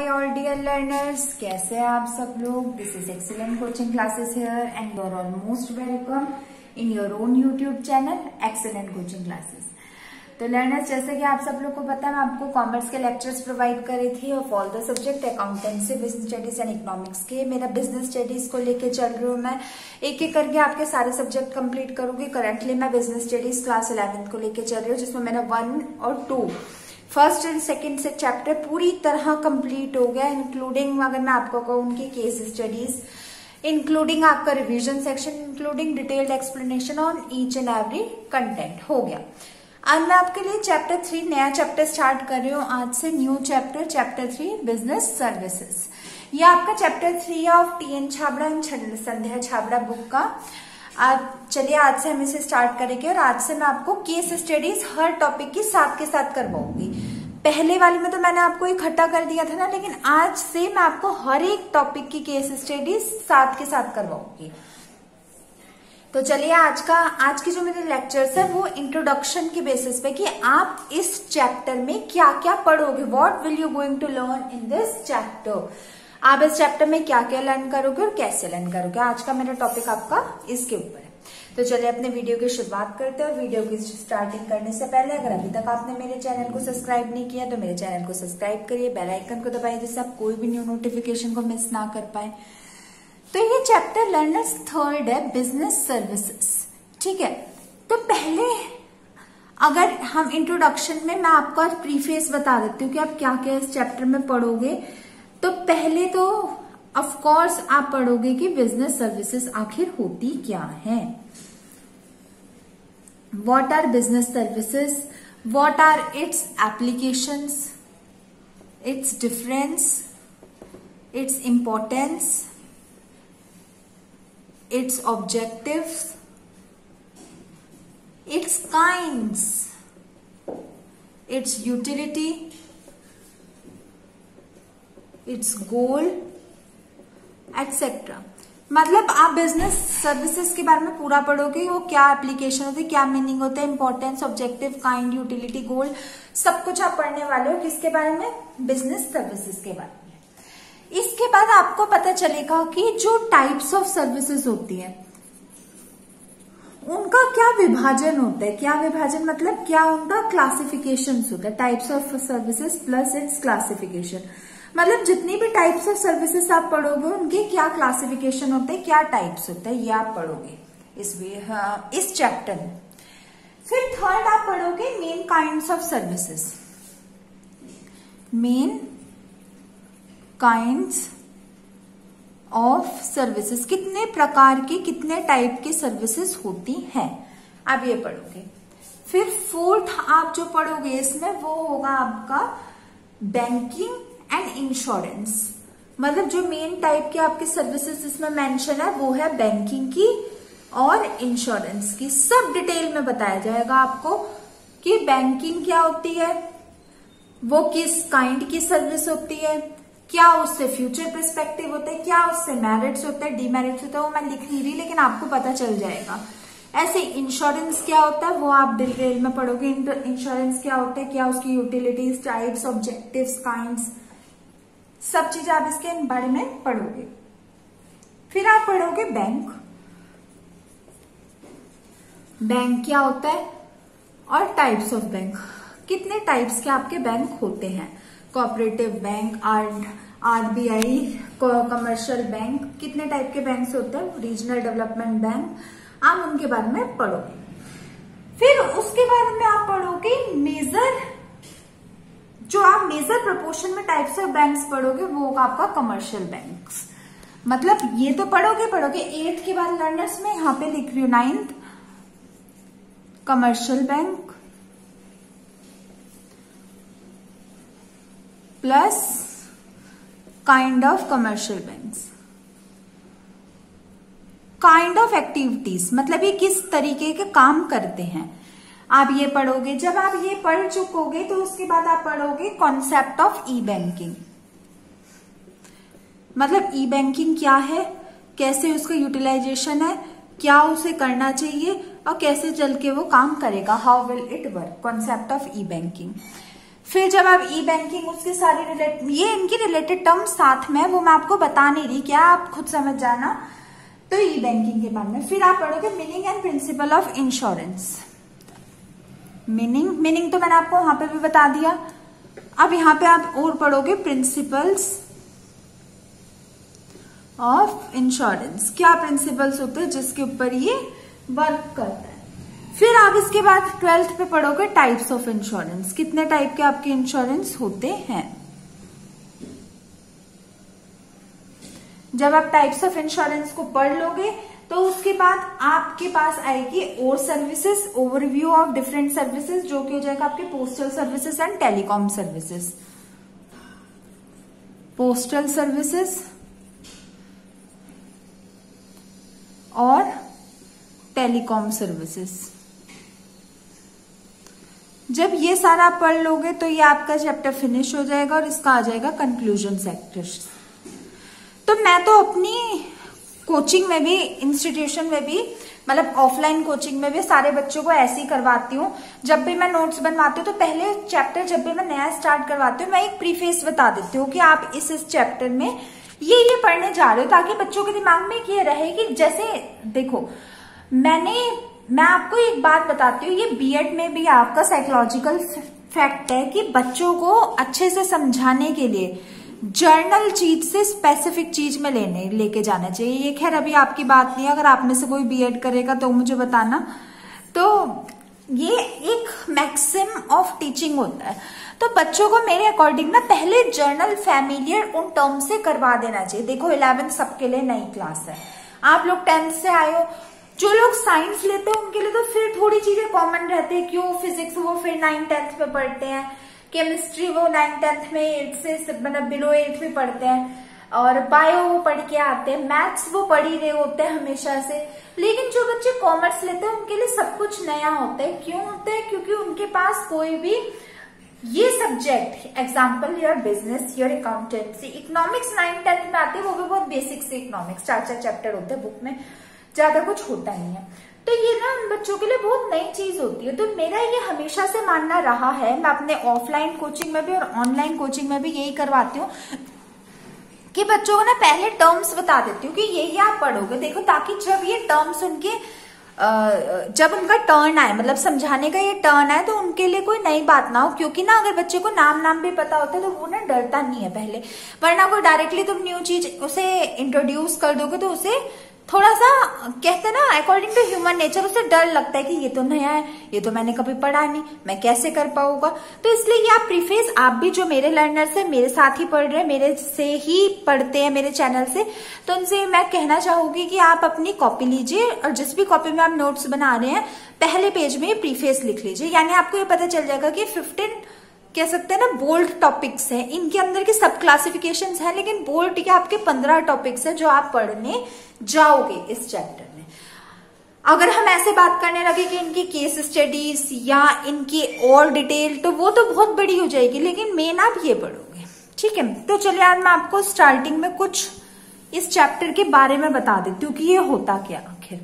All dear learners, कैसे हैं आप सब लोग। This is excellent coaching classes here and you are almost welcome in your own YouTube channel excellent coaching classes. तो learners, जैसे कि आप सब लोग को पता है, मैं आपको कॉमर्स के लेक्चर्स प्रोवाइड कर रही थी of all the subject accountancy, business studies and economics के। मेरा बिजनेस स्टडीज को लेके चल रही हूँ मैं, एक एक करके आपके सारे सब्जेक्ट कंप्लीट करूंगी। करंटली मैं बिजनेस स्टडीज क्लास 11th को लेके चल रही हूँ, जिसमें मैंने 1 और 2 फर्स्ट एंड सेकेंड से चैप्टर पूरी तरह कंप्लीट हो गया, इंक्लूडिंग अगर मैं आपको कहूँ उनकी केस स्टडीज, इंक्लूडिंग आपका revision section, including detailed explanation on each and every content हो गया। आज मैं आपके लिए चैप्टर 3 नया चैप्टर स्टार्ट कर रही हूँ। आज से न्यू चैप्टर 3 बिजनेस सर्विसेज। ये आपका chapter 3 of TN. Chhabra and Sandhya Chhabra book का। चलिए आज से हम इसे स्टार्ट करेंगे और आज से मैं आपको केस स्टडीज हर टॉपिक की साथ के साथ करवाऊंगी। पहले वाले में तो मैंने आपको इकट्ठा कर दिया था ना, लेकिन आज से मैं आपको हर एक टॉपिक की केस स्टडीज साथ के साथ करवाऊंगी। तो चलिए आज की जो मेरे लेक्चर्स है वो इंट्रोडक्शन के बेसिस पे कि आप इस चैप्टर में क्या क्या पढ़ोगे, what will you going to learn in this chapter. आप इस चैप्टर में क्या क्या लर्न करोगे और कैसे लर्न करोगे, आज का मेरा टॉपिक आपका इसके ऊपर है। तो चलिए अपने वीडियो की शुरुआत करते हैं। और वीडियो की स्टार्टिंग करने से पहले अगर अभी तक आपने मेरे चैनल को सब्सक्राइब नहीं किया तो मेरे चैनल को सब्सक्राइब करिए, बेल आइकन को दबाइए, जिससे आप कोई भी न्यू नोटिफिकेशन को मिस ना कर पाए। तो ये चैप्टर लर्नर्स 3rd है, बिजनेस सर्विसेज। ठीक है, तो पहले अगर हम इंट्रोडक्शन में मैं आपको आज प्रीफेस बता देती हूँ कि आप क्या क्या इस चैप्टर में पढ़ोगे। तो पहले तो ऑफ कोर्स आप पढ़ोगे कि बिजनेस सर्विसेज आखिर होती क्या है, what are business services, what are its applications, its difference, its importance, its objectives, its kinds, its utility, its goal, etc. मतलब आप बिजनेस सर्विसेज के बारे में पूरा पढ़ोगे, वो क्या एप्लीकेशन होती है, क्या मीनिंग होता है, इंपॉर्टेंस, ऑब्जेक्टिव, काइंड, यूटिलिटी, गोल, सब कुछ आप पढ़ने वाले हो। किसके बारे में? बिजनेस सर्विसेज के बारे में। इसके बाद आपको पता चलेगा कि जो टाइप्स ऑफ सर्विसेज होती है उनका क्या विभाजन होता है। क्या विभाजन मतलब क्या उनका क्लासिफिकेशन होता है। Types of services plus it's classification, मतलब जितनी भी टाइप्स ऑफ सर्विसेज आप पढ़ोगे उनके क्या क्लासिफिकेशन होते हैं, क्या टाइप्स होते हैं, ये आप पढ़ोगे इस चैप्टर में। फिर 3rd आप पढ़ोगे main kinds of services, main kinds of services, कितने प्रकार की, कितने टाइप की सर्विसेज होती हैं, आप ये पढ़ोगे। फिर 4th आप जो पढ़ोगे इसमें वो होगा आपका बैंकिंग एंड इंश्योरेंस। मतलब जो मेन टाइप की आपकी सर्विसेज इसमें मेंशन है वो है बैंकिंग की और इंश्योरेंस की। सब डिटेल में बताया जाएगा आपको कि बैंकिंग क्या होती है, वो किस काइंड की सर्विस होती है, क्या उससे फ्यूचर पर्सपेक्टिव होता है, क्या उससे मेरिट्स होता है, डीमेरिट्स होता है, वो मैं लिख नहीं रही लेकिन आपको पता चल जाएगा। ऐसे इंश्योरेंस क्या होता है वो आप डिटेल में पढ़ोगे। इंश्योरेंस क्या होता है, क्या उसकी यूटिलिटीज, टाइप्स, ऑब्जेक्टिव्स, काइंड्स, सब चीज आप इसके बारे में पढ़ोगे। फिर आप पढ़ोगे बैंक, बैंक क्या होता है और टाइप्स ऑफ बैंक, कितने टाइप्स के आपके बैंक होते हैं। Cooperative bank, RBI, commercial bank, कितने टाइप के बैंक होते हैं, रीजनल डेवलपमेंट बैंक, आप उनके बारे में पढ़ोगे। फिर उसके बाद में आप पढ़ोगे मेजर, जो आप मेजर प्रोपोर्शन में टाइप्स ऑफ बैंक्स पढ़ोगे वो होगा आपका कमर्शियल बैंक्स। मतलब ये तो पढ़ोगे 8th के बाद लर्नर्स में यहां पे लिख रही हूं 9th commercial bank plus kind of commercial banks, kind of activities, मतलब ये किस तरीके के काम करते हैं, आप ये पढ़ोगे। जब आप ये पढ़ चुकोगे तो उसके बाद आप पढ़ोगे कॉन्सेप्ट ऑफ ई बैंकिंग। मतलब ई बैंकिंग क्या है, कैसे उसका यूटिलाइजेशन है, क्या उसे करना चाहिए और कैसे चल के वो काम करेगा, how will it work, concept of E banking. फिर जब आप ई बैंकिंग, उसके सारे ये इनकी रिलेटेड टर्म साथ में, वो मैं आपको बता नहीं रही, क्या आप खुद समझ जाना। तो ई बैंकिंग के बारे में फिर आप पढ़ोगे meaning and principle of insurance. Meaning तो मैंने आपको वहां पे भी बता दिया। अब यहाँ पे आप और पढ़ोगे प्रिंसिपल्स ऑफ इंश्योरेंस, क्या प्रिंसिपल्स होते हैं जिसके ऊपर ये वर्क करता है। फिर आप इसके बाद 12th पे पढ़ोगे टाइप्स ऑफ इंश्योरेंस, कितने टाइप के आपके इंश्योरेंस होते हैं। जब आप टाइप्स ऑफ इंश्योरेंस को पढ़ लोगे तो उसके बाद आपके पास आएगी और services, overview of different services, जो कि हो जाएगा आपके postal services and telecom services. Postal services और टेलीकॉम सर्विसेज। जब ये सारा पढ़ लोगे तो ये आपका चैप्टर फिनिश हो जाएगा और इसका आ जाएगा कंक्लूजन सेक्टर्स। तो मैं तो अपनी कोचिंग में भी, इंस्टीट्यूशन में भी, मतलब ऑफलाइन कोचिंग में भी सारे बच्चों को ऐसे ही करवाती हूँ। जब भी मैं नोट्स बनवाती हूँ तो पहले चैप्टर जब भी मैं नया स्टार्ट करवाती हूँ, मैं एक प्रीफेस बता देती हूँ कि आप इस चैप्टर में ये पढ़ने जा रहे हो, ताकि बच्चों के दिमाग में ये रहे कि जैसे देखो मैं आपको एक बात बताती हूँ, ये बीएड में भी आपका साइकोलॉजिकल फैक्ट है कि बच्चों को अच्छे से समझाने के लिए जर्नल चीज से स्पेसिफिक चीज में लेके जाना चाहिए। ये खैर अभी आपकी बात नहीं है, अगर आप में से कोई बीएड करेगा तो मुझे बताना। तो ये एक मैक्सिमम ऑफ टीचिंग होता है। तो बच्चों को मेरे अकॉर्डिंग ना पहले जर्नल फैमिलियर उन टर्म से करवा देना चाहिए। देखो 11th सबके लिए नई क्लास है, आप लोग 10th से आए हो, जो लोग साइंस लेते हैं उनके लिए तो फिर थोड़ी चीजें कॉमन रहती है। क्यों, फिजिक्स वो फिर 9th-10th पे पढ़ते हैं, केमिस्ट्री वो 9th-10th में 8 से मतलब बिलो 8 भी पढ़ते हैं, और बायो वो पढ़ के आते हैं, मैथ्स वो पढ़ ही रहे होते हैं हमेशा से। लेकिन जो बच्चे कॉमर्स लेते हैं उनके लिए सब कुछ नया होता है। क्यों होता है? क्योंकि उनके पास कोई भी ये subject, example your business, your accountancy, economics 9th-10th में आते हैं, वो भी बहुत बेसिक से इकोनॉमिक्स 4-4 चैप्टर होते हैं, बुक में ज्यादा कुछ होता नहीं है। तो ये ना उन बच्चों के लिए बहुत नई चीज होती है। तो मेरा ये हमेशा से मानना रहा है, मैं अपने ऑफलाइन कोचिंग में भी और ऑनलाइन कोचिंग में भी यही करवाती हूँ कि बच्चों को ना पहले टर्म्स बता देती हूँ कि ये आप पढ़ोगे, देखो, ताकि जब ये टर्म्स उनके जब उनका टर्न आए, मतलब समझाने का ये टर्न आए, तो उनके लिए कोई नई बात ना हो। क्योंकि ना अगर बच्चे को नाम भी पता होता है तो वो ना डरता नहीं है पहले, वरना कोई डायरेक्टली तुम न्यू चीज उसे इंट्रोड्यूस कर दोगे तो उसे थोड़ा सा, कहते हैं ना, अकॉर्डिंग टू ह्यूमन नेचर, उसे डर लगता है कि ये तो नया है, ये तो मैंने कभी पढ़ा नहीं, मैं कैसे कर पाऊंगा। तो इसलिए ये आप प्रीफेस, आप भी जो मेरे लर्नर्स है, मेरे साथ ही पढ़ रहे हैं, मेरे से ही पढ़ते हैं मेरे चैनल से, तो उनसे मैं कहना चाहूंगी कि आप अपनी कॉपी लीजिए और जिस भी कॉपी में आप नोट्स बना रहे हैं पहले पेज में प्रीफेस लिख लीजिए। यानी आपको ये पता चल जाएगा कि 15 कह सकते हैं ना बोल्ड टॉपिक्स हैं, इनके अंदर के सब क्लासिफिकेशंस हैं, लेकिन बोल्ड के आपके 15 टॉपिक्स हैं जो आप पढ़ने जाओगे इस चैप्टर में। अगर हम ऐसे बात करने लगे कि इनकी केस स्टडीज या इनकी और डिटेल, तो वो तो बहुत बड़ी हो जाएगी, लेकिन मेन आप ये पढ़ोगे, ठीक है। तो चलिए आज मैं आपको स्टार्टिंग में कुछ इस चैप्टर के बारे में बता देती हूँ कि ये होता क्या आखिर।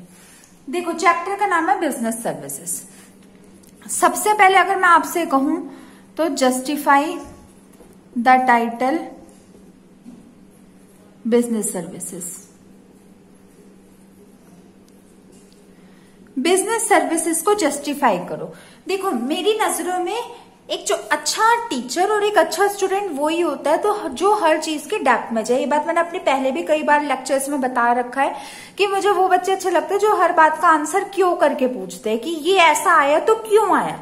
देखो, चैप्टर का नाम है बिजनेस सर्विसेज। सबसे पहले अगर मैं आपसे कहूं तो justify the title business services. Business services को जस्टिफाई करो। देखो, मेरी नजरों में एक जो अच्छा टीचर और एक अच्छा स्टूडेंट वो ही होता है तो जो हर चीज के डेप्थ में जाए। ये बात मैंने अपने पहले भी कई बार लेक्चर्स में बता रखा है कि मुझे वो बच्चे अच्छे लगते हैं जो हर बात का आंसर क्यों करके पूछते हैं कि ये ऐसा आया तो क्यों आया।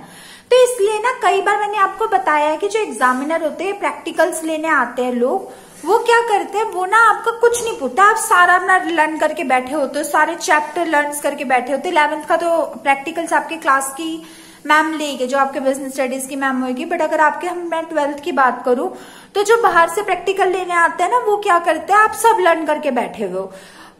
तो इसलिए ना कई बार मैंने आपको बताया है कि जो एग्जामिनर होते हैं, प्रैक्टिकल्स लेने आते हैं लोग, वो क्या करते हैं, वो ना आपका कुछ नहीं पूछता, आप सारा अपना लर्न करके बैठे होते हो, सारे चैप्टर लर्न करके बैठे होते। 11th का तो प्रैक्टिकल्स आपके क्लास की मैम लेगी, जो आपके बिजनेस स्टडीज की मैम होगी। बट अगर आपके मैं 12th की बात करूं तो जो बाहर से प्रैक्टिकल लेने आते हैं ना, वो क्या करते हैं, आप सब लर्न करके बैठे हुए हो,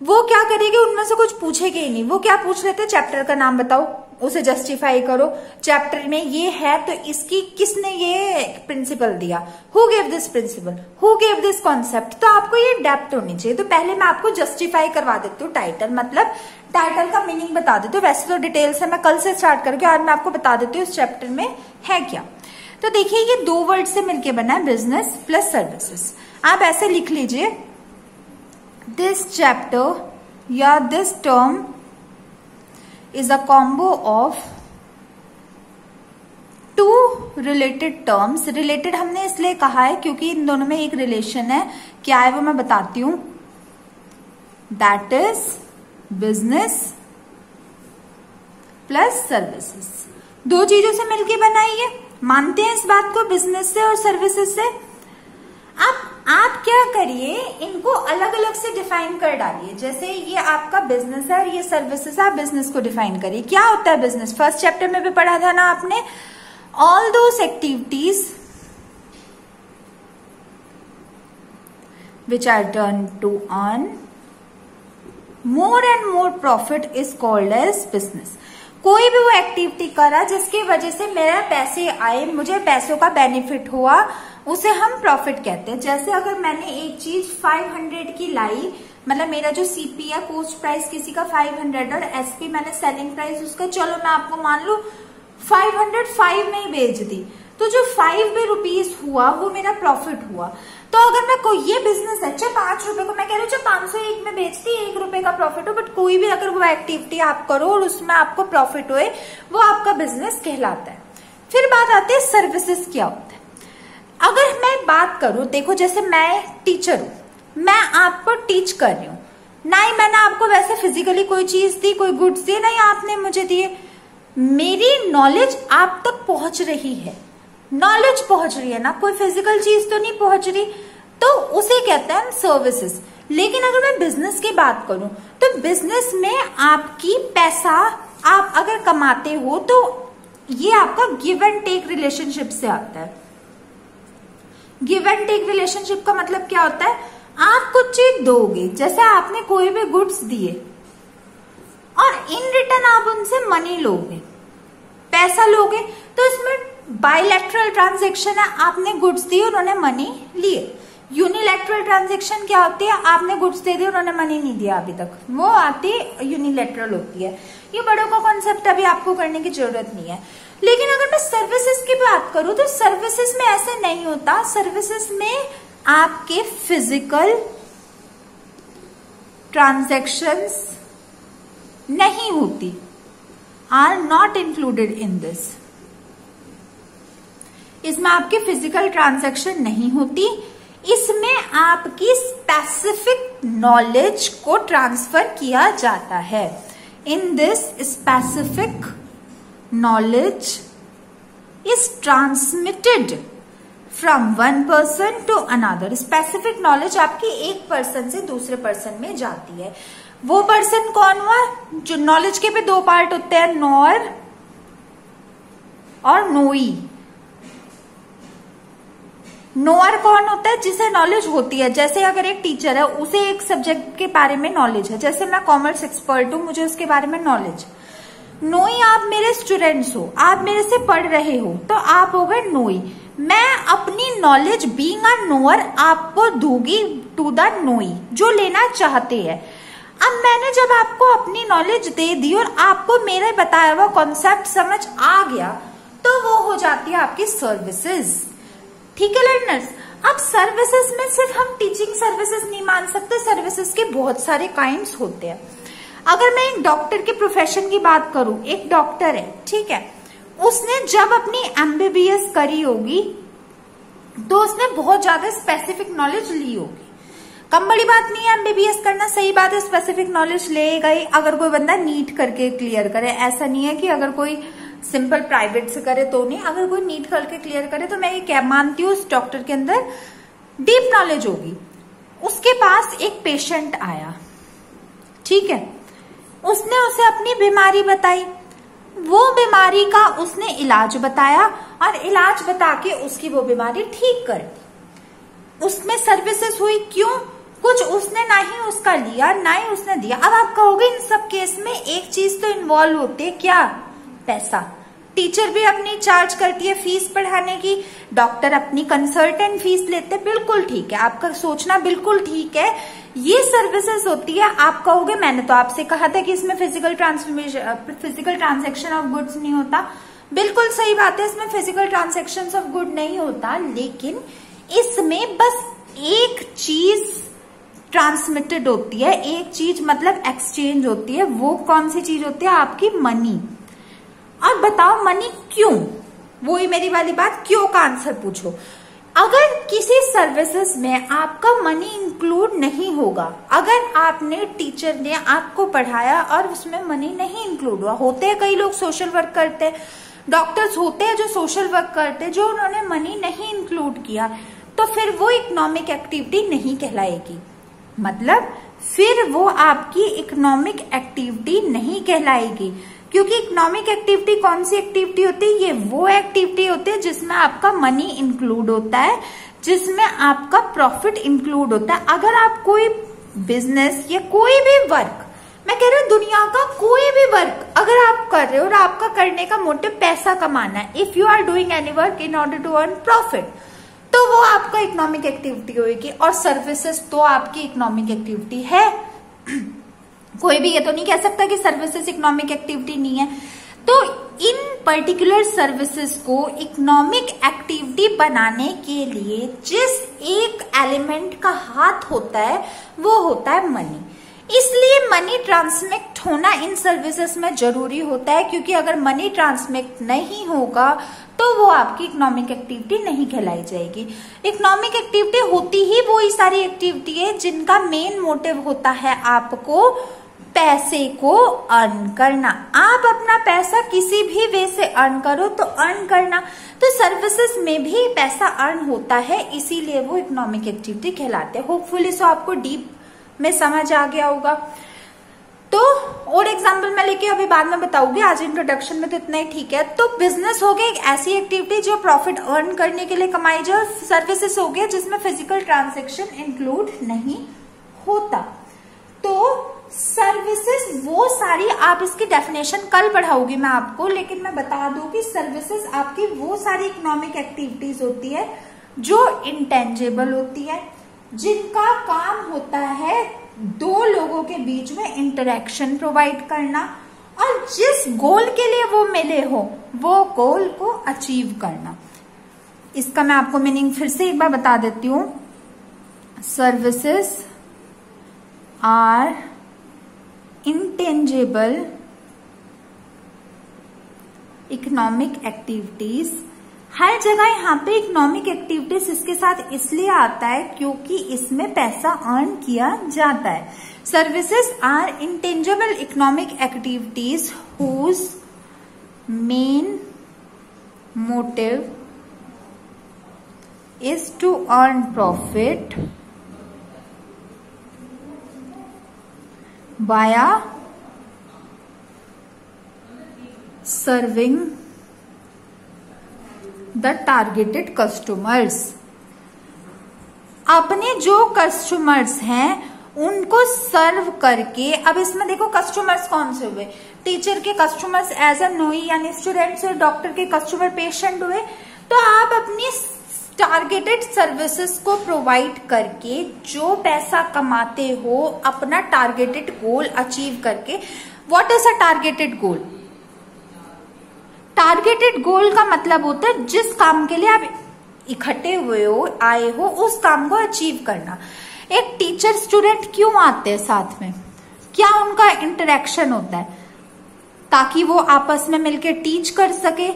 वो क्या करेंगे, उनमें से कुछ पूछेगे ही नहीं। वो क्या पूछ रहे थे, चैप्टर का नाम बताओ, उसे जस्टिफाई करो, चैप्टर में ये है तो इसकी किसने ये प्रिंसिपल दिया, who gave this principle, who gave this concept. तो आपको ये डेप्थ होनी चाहिए। तो पहले मैं आपको जस्टिफाई करवा देती हूँ टाइटल, मतलब टाइटल का मीनिंग बता देती हूँ। वैसे तो डिटेल से मैं कल से स्टार्ट करके आज मैं आपको बता देती हूँ इस चैप्टर में है क्या। तो देखिए ये दो वर्ड से मिलके बना है, बिजनेस प्लस सर्विसेज। आप ऐसे लिख लीजिए, दिस चैप्टर या this term is a combo of two related terms. Related हमने इसलिए कहा है क्योंकि इन दोनों में एक रिलेशन है, क्या है वो मैं बताती हूं। That is business plus services, दो चीजों से मिलके बनाई है। मानते हैं इस बात को, बिजनेस से और सर्विसेज से। अब आप क्या करिए, इनको अलग अलग से डिफाइन कर डालिए। जैसे ये आपका बिजनेस है और ये सर्विसेज, आप बिजनेस को डिफाइन करिए। क्या होता है बिजनेस, फर्स्ट चैप्टर में भी पढ़ा था ना आपने। All those activities which are done to earn more and more profit is called as business। कोई भी वो एक्टिविटी करा जिसकी वजह से मेरा पैसे आए, मुझे पैसों का बेनिफिट हुआ, उसे हम प्रॉफिट कहते हैं। जैसे अगर मैंने एक चीज 500 की लाई, मतलब मेरा जो सीपी है, पोस्ट प्राइस किसी का 500 और एसपी मैंने सेलिंग प्राइस उसका, चलो मैं आपको मान लू 505 में ही बेच दी, तो जो 5 भी रुपीज हुआ वो मेरा प्रॉफिट हुआ। तो अगर मैं कोई, ये बिजनेस है, चाहे 5 रुपए को मैं कह रही हूँ, चाहे 501 में बेचती, 1 रुपए का प्रॉफिट हो, बट कोई भी अगर वो एक्टिविटी आप करो और उसमें आपको प्रॉफिट होए, वो आपका बिजनेस कहलाता है। फिर बात आती है सर्विसेज क्या होता है। अगर मैं बात करूं, देखो जैसे मैं टीचर हूं, मैं आपको टीच कर रही हूँ, ना ही मैंने आपको वैसे फिजिकली कोई चीज दी, कोई गुड्स दिए, ना ही आपने मुझे दिए, मेरी नॉलेज आप तक पहुंच रही है, नॉलेज पहुंच रही है ना, कोई फिजिकल चीज तो नहीं पहुंच रही, तो उसे कहते हैं सर्विसेज। लेकिन अगर मैं बिजनेस की बात करूं, तो बिजनेस में आपकी पैसा आप अगर कमाते हो तो ये आपका गिव एंड टेक रिलेशनशिप से आता है। गिव एंड टेक रिलेशनशिप का मतलब क्या होता है, आप कुछ चीज दोगे, जैसे आपने कोई भी गुड्स दिए और इन रिटर्न आप उनसे मनी लोगे, पैसा लोगे, तो इसमें बायलैटरल ट्रांजैक्शन है, आपने गुड्स दिए उन्होंने मनी लिए। यूनिलैटरल ट्रांजैक्शन क्या होती है, आपने गुड्स दे दिए उन्होंने मनी नहीं दिया अभी तक, वो आती यूनिलैटरल होती है। ये बड़ों का कॉन्सेप्ट, अभी आपको करने की जरूरत नहीं है। लेकिन अगर मैं सर्विसेज की बात करूं, तो सर्विसेज में ऐसे नहीं होता। सर्विसेज में आपके फिजिकल ट्रांजैक्शंस नहीं होती, are not included in this. इसमें आपकी फिजिकल ट्रांजैक्शन नहीं होती, इसमें आपकी स्पेसिफिक नॉलेज को ट्रांसफर किया जाता है। In this specific knowledge is transmitted from one person to another. Specific knowledge आपकी एक पर्सन से दूसरे पर्सन में जाती है। वो पर्सन कौन हुआ, जो नॉलेज के भी दो पार्ट होते हैं, नॉर और नोई। नोअर कौन होता है, जिसे नॉलेज होती है। जैसे अगर एक टीचर है, उसे एक सब्जेक्ट के बारे में नॉलेज है, जैसे मैं कॉमर्स एक्सपर्ट हूं, मुझे उसके बारे में नॉलेज। नोई आप मेरे स्टूडेंट्स हो, आप मेरे से पढ़ रहे हो, तो आप हो गए नोई। मैं अपनी नॉलेज बीइंग अ नोअर आपको दूंगी टू द नोई, जो लेना चाहते हैं। अब मैंने जब आपको अपनी नॉलेज दे दी और आपको मेरे बताया हुआ कॉन्सेप्ट समझ आ गया, तो वो हो जाती है आपकी सर्विसेज। ठीक है लर्नर्स। अब सर्विसेज में सिर्फ हम टीचिंग सर्विसेज नहीं मान सकते, सर्विसेज के बहुत सारे काइंड्स होते हैं। अगर मैं एक डॉक्टर के प्रोफेशन की बात करूं, एक डॉक्टर है, ठीक है, उसने जब अपनी एमबीबीएस करी होगी तो उसने बहुत ज्यादा स्पेसिफिक नॉलेज ली होगी। कम बड़ी बात नहीं है एमबीबीएस करना, सही बात है, स्पेसिफिक नॉलेज ले गई। अगर कोई बंदा नीट करके क्लियर करे, ऐसा नहीं है कि अगर कोई सिंपल प्राइवेट से करे तो नहीं, अगर कोई नीट करके क्लियर करे तो मैं ये क्या मानती हूँ, उस डॉक्टर के अंदर डीप नॉलेज होगी। उसके पास एक पेशेंट आया, ठीक है, उसने उसे अपनी बीमारी बताई, वो बीमारी का उसने इलाज बताया और इलाज बता के उसकी वो बीमारी ठीक कर दी। उसमें सर्विसेज हुई, क्यों, कुछ उसने ना ही उसका लिया ना ही उसने दिया। अब आप कहोगे इन सब केस में एक चीज तो इन्वॉल्व होती है, क्या, पैसा। टीचर भी अपनी चार्ज करती है फीस पढ़ाने की, डॉक्टर अपनी कंसल्टेंट फीस लेते, बिल्कुल ठीक है, आपका सोचना बिल्कुल ठीक है, ये सर्विसेज होती है। आप कहोगे मैंने तो आपसे कहा था कि इसमें फिजिकल ट्रांजैक्शन ऑफ गुड्स नहीं होता, बिल्कुल सही बात है, इसमें फिजिकल ट्रांजेक्शन ऑफ गुड नहीं होता, लेकिन इसमें बस एक चीज ट्रांसमिटेड होती है, एक चीज मतलब एक्सचेंज होती है। वो कौन सी चीज होती है? आपकी मनी। और बताओ मनी क्यों? वही मेरी वाली बात, क्यों का आंसर पूछो। अगर किसी सर्विसेज में आपका मनी इंक्लूड नहीं होगा, अगर आपने टीचर ने आपको पढ़ाया और उसमें मनी नहीं इंक्लूड हुआ, होते हैं कई लोग सोशल वर्क करते हैं, डॉक्टर्स होते हैं जो सोशल वर्क करते हैं, जो उन्होंने मनी नहीं इंक्लूड किया, तो फिर वो इकोनॉमिक एक्टिविटी नहीं कहलाएगी। मतलब फिर वो आपकी इकोनॉमिक एक्टिविटी नहीं कहलाएगी, क्योंकि इकोनॉमिक एक्टिविटी कौन सी एक्टिविटी होती है? ये वो एक्टिविटी होती है जिसमें आपका मनी इंक्लूड होता है, जिसमें आपका प्रॉफिट इंक्लूड होता है। अगर आप कोई बिजनेस या कोई भी वर्क, मैं कह रही हूँ दुनिया का कोई भी वर्क अगर आप कर रहे हो और आपका करने का मोटिव पैसा कमाना है, if you are doing any work in order to earn profit, तो वो आपका इकोनॉमिक एक्टिविटी होगी। और सर्विसेज तो आपकी इकोनॉमिक एक्टिविटी है। कोई भी ये तो नहीं कह सकता कि सर्विसेज इकोनॉमिक एक्टिविटी नहीं है। तो इन पर्टिकुलर सर्विसेज को इकोनॉमिक एक्टिविटी बनाने के लिए जिस एक एलिमेंट का हाथ होता है वो होता है मनी। इसलिए मनी ट्रांसमिट होना इन सर्विसेज में जरूरी होता है, क्योंकि अगर मनी ट्रांसमिट नहीं होगा तो वो आपकी इकोनॉमिक एक्टिविटी नहीं कहलाई जाएगी। इकोनॉमिक एक्टिविटी होती ही वही सारी एक्टिविटी है जिनका मेन मोटिव होता है आपको पैसे को अर्न करना। आप अपना पैसा किसी भी वे से अर्न करो तो अर्न करना, तो सर्विसेज में भी पैसा अर्न होता है, इसीलिए वो इकोनॉमिक एक्टिविटी कहलाते हैं। होपफुली सो आपको डीप में समझ आ गया होगा। तो और एग्जाम्पल मैं लेके अभी बाद में बताऊंगी, आज इंट्रोडक्शन में तो इतना ही ठीक है। तो बिजनेस हो गया एक ऐसी एक्टिविटी जो प्रॉफिट अर्न करने के लिए कमाई जाए, और सर्विसेज हो गया जिसमें फिजिकल ट्रांजैक्शन इंक्लूड नहीं होता। तो सर्विसेज वो सारी, आप इसकी डेफिनेशन कल पढ़ाऊंगी मैं आपको, लेकिन मैं बता दूं कि सर्विसेज आपकी वो सारी इकोनॉमिक एक्टिविटीज होती है जो इंटेंजिबल होती है, जिनका काम होता है दो लोगों के बीच में इंटरेक्शन प्रोवाइड करना, और जिस गोल के लिए वो मिले हो वो गोल को अचीव करना। इसका मैं आपको मीनिंग फिर से एक बार बता देती हूं। Services are intangible economic activities. हर जगह यहाँ पे इकोनॉमिक एक्टिविटीज इसके साथ इसलिए आता है क्योंकि इसमें पैसा अर्न किया जाता है। Services are intangible economic activities whose main motive is to earn profit via serving the targeted customers। अपने जो कस्टमर्स हैं उनको सर्व करके, अब इसमें देखो कस्टमर्स कौन से हुए? टीचर के कस्टमर्स एज अ नोई यानी स्टूडेंट्स, और डॉक्टर के कस्टमर पेशेंट हुए। तो आप अपनी टारगेटेड सर्विसेज को प्रोवाइड करके जो पैसा कमाते हो अपना टारगेटेड गोल अचीव करके। What is a targeted goal? Targeted goal का मतलब होता है जिस काम के लिए आप इकट्ठे हुए हो, आए हो, उस काम को अचीव करना। एक टीचर स्टूडेंट क्यों आते हैं साथ में? क्या उनका इंटरेक्शन होता है? ताकि वो आपस में मिलकर टीच कर सके,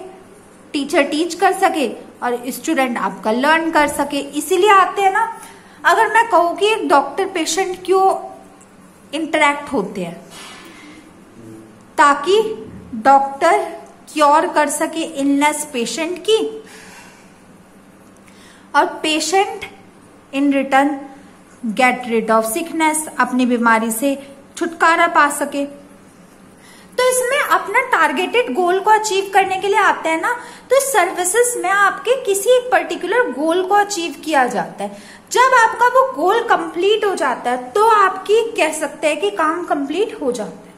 टीचर टीच कर सके और स्टूडेंट आपका लर्न कर सके, इसीलिए आते हैं ना। अगर मैं कहूं कि एक डॉक्टर पेशेंट क्यों इंटरेक्ट होते हैं? ताकि डॉक्टर क्योर कर सके इलनेस पेशेंट की, और patient in return get rid of sickness, अपनी बीमारी से छुटकारा पा सके। तो इसमें अपना टारगेटेड गोल को अचीव करने के लिए आते हैं ना। तो सर्विसेज में आपके किसी एक पर्टिकुलर गोल को अचीव किया जाता है। जब आपका वो गोल कंप्लीट हो जाता है तो आपकी कह सकते हैं कि काम कंप्लीट हो जाता है।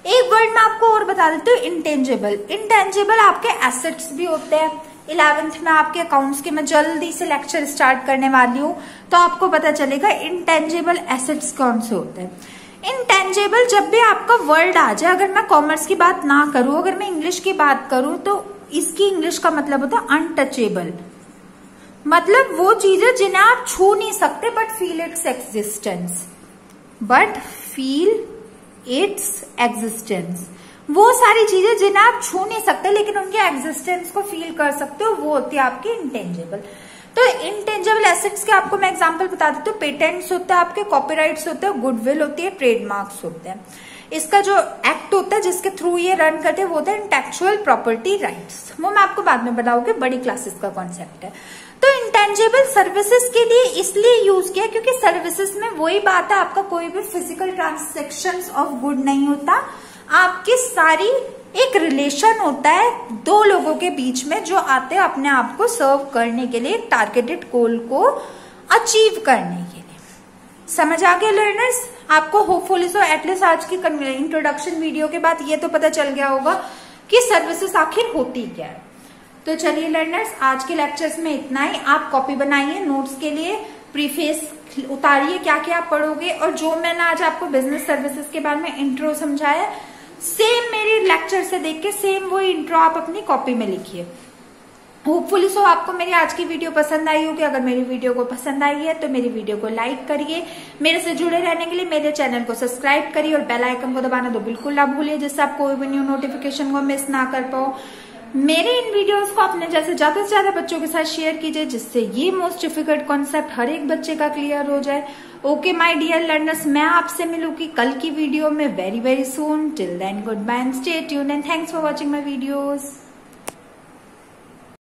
एक वर्ड में आपको और बता देती हूँ, इंटेंजिबल। इंटेंजिबल आपके एसेट्स भी होते हैं। 11th में आपके अकाउंट्स के मैं जल्दी से लेक्चर स्टार्ट करने वाली हूँ, तो आपको पता चलेगा इंटेंजिबल एसेट्स कौन से होते हैं। इंटेंजिबल जब भी आपका वर्ड आ जाए, अगर मैं कॉमर्स की बात ना करूं, अगर मैं इंग्लिश की बात करूं, तो इसकी इंग्लिश का मतलब होता है अनटचेबल, मतलब वो चीजें जिन्हें आप छू नहीं सकते but feel its existence, but feel its existence. वो सारी चीजें जिन्हें आप छू नहीं सकते लेकिन उनके एग्जिस्टेंस को फील कर सकते हो, वो होती है आपकी इंटेंजिबल। तो इंटेंजिबल एसेट्स के आपको मैं एग्जांपल बता देती हूँ। पेटेंट्स होते हैं आपके, कॉपीराइट्स होते हैं, गुडविल होती है, ट्रेडमार्क्स होते हैं। इसका जो एक्ट होता है जिसके थ्रू ये रन करते हैं वो होता है इंटेलेक्चुअल प्रॉपर्टी राइट्स। वो मैं आपको बाद में बताऊंगी, बड़ी क्लासेस का कॉन्सेप्ट है। तो इंटेंजिबल सर्विसेज के लिए इसलिए यूज किया क्योंकि सर्विसेज में वही बात है, आपका कोई भी फिजिकल ट्रांजेक्शंस ऑफ गुड नहीं होता, आपकी सारी एक रिलेशन होता है दो लोगों के बीच में जो आते हैं अपने आप को सर्व करने के लिए, टारगेटेड गोल को अचीव करने के लिए। समझ आ गया लर्नर्स आपको? होपफुली सो एटलीस्ट आज की इंट्रोडक्शन वीडियो के बाद ये तो पता चल गया होगा कि सर्विसेज आखिर होती क्या है। तो चलिए लर्नर्स, आज के लेक्चर्स में इतना ही। आप कॉपी बनाइए नोट्स के लिए, प्रीफेस उतारिए क्या क्या आप पढ़ोगे, और जो मैंने आज आपको बिजनेस सर्विसेज के बारे में इंट्रो समझाया, सेम मेरे लेक्चर से देख के सेम वो इंट्रो आप अपनी कॉपी में लिखिए। होपफुली सो आपको मेरी आज की वीडियो पसंद आई होगी। अगर मेरी वीडियो को पसंद आई है तो मेरी वीडियो को लाइक करिए, मेरे से जुड़े रहने के लिए मेरे चैनल को सब्सक्राइब करिए और बेल आइकन को दबाना तो बिल्कुल ना भूलिए, जिससे आप कोई भी न्यू नोटिफिकेशन को मिस ना कर पाओ। मेरे इन वीडियोस को अपने जैसे ज्यादा से ज्यादा बच्चों के साथ शेयर कीजिए, जिससे ये मोस्ट डिफिकल्ट कॉन्सेप्ट हर एक बच्चे का क्लियर हो जाए। ओके माय डियर लर्नर्स, मैं आपसे मिलूंगी कल की वीडियो में very very soon. Till then good bye and stay tuned and thanks for watching my videos.